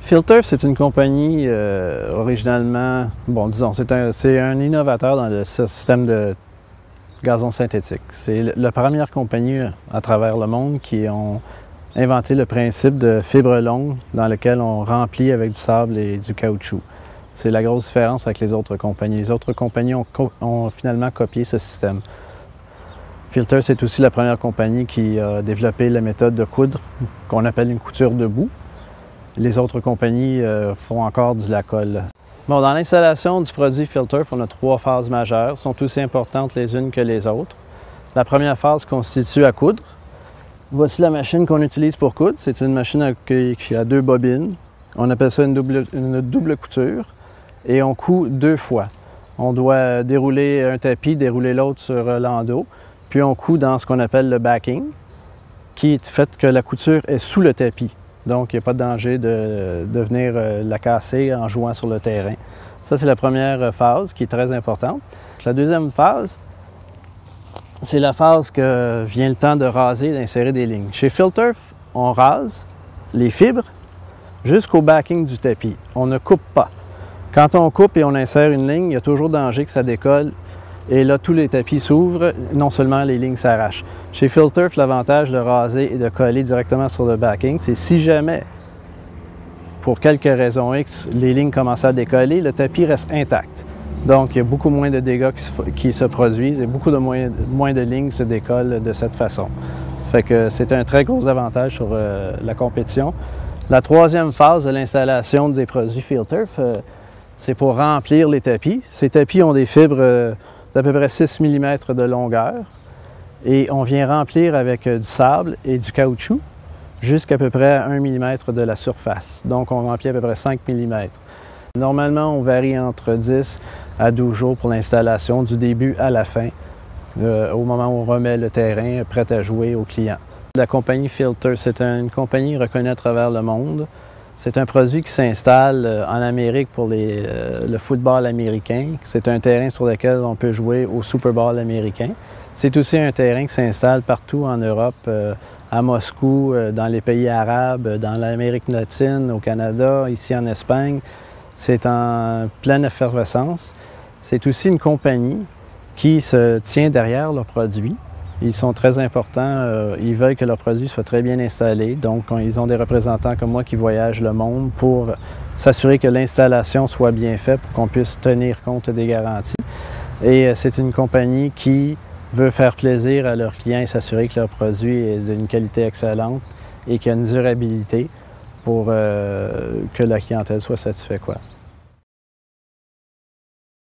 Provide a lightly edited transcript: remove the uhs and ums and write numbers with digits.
Fill-Turf, c'est une compagnie originalement, bon, disons, c'est un innovateur dans le système de gazon synthétique. C'est la première compagnie à travers le monde qui ont inventé le principe de fibre longue dans lequel on remplit avec du sable et du caoutchouc. C'est la grosse différence avec les autres compagnies. Les autres compagnies ont finalement copié ce système. Fill-Turf, c'est aussi la première compagnie qui a développé la méthode de coudre qu'on appelle une couture debout. Les autres compagnies font encore de la colle. Bon, dans l'installation du produit Fill-Turf, on a 3 phases majeures, sont aussi importantes les unes que les autres. La première phase consiste à coudre. Voici la machine qu'on utilise pour coudre. C'est une machine qui a 2 bobines. On appelle ça une double couture et on coud 2 fois. On doit dérouler un tapis, dérouler l'autre sur l'endos, puis on coud dans ce qu'on appelle le backing, qui fait que la couture est sous le tapis. Donc, il n'y a pas de danger de venir la casser en jouant sur le terrain. Ça, c'est la première phase qui est très importante. La deuxième phase, c'est la phase que vient le temps de raser et d'insérer des lignes. Chez Fill-Turf, on rase les fibres jusqu'au backing du tapis. On ne coupe pas. Quand on coupe et on insère une ligne, il y a toujours danger que ça décolle. Et là, tous les tapis s'ouvrent, non seulement les lignes s'arrachent. Chez Fill-Turf, l'avantage de raser et de coller directement sur le backing, c'est si jamais, pour quelque raison X, les lignes commencent à décoller, le tapis reste intact. Donc, il y a beaucoup moins de dégâts qui se produisent et beaucoup moins de lignes se décollent de cette façon. Fait que c'est un très gros avantage sur la compétition. La troisième phase de l'installation des produits Fill-Turf, c'est pour remplir les tapis. Ces tapis ont des fibres d'à peu près 6 mm de longueur et on vient remplir avec du sable et du caoutchouc jusqu'à peu près 1 mm de la surface. Donc on remplit à peu près 5 mm. Normalement, on varie entre 10 à 12 jours pour l'installation du début à la fin, au moment où on remet le terrain prêt à jouer aux clients. La compagnie Fill-Turf, c'est une compagnie reconnue à travers le monde. C'est un produit qui s'installe en Amérique pour le football américain. C'est un terrain sur lequel on peut jouer au Super Bowl américain. C'est aussi un terrain qui s'installe partout en Europe, à Moscou, dans les pays arabes, dans l'Amérique latine, au Canada, ici en Espagne. C'est en pleine effervescence. C'est aussi une compagnie qui se tient derrière leurs produits. Ils sont très importants, ils veulent que leurs produits soient très bien installés. Donc, ils ont des représentants comme moi qui voyagent le monde pour s'assurer que l'installation soit bien faite pour qu'on puisse tenir compte des garanties. Et c'est une compagnie qui veut faire plaisir à leurs clients et s'assurer que leur produit est d'une qualité excellente et qu'il y a une durabilité pour que la clientèle soit satisfaite, quoi.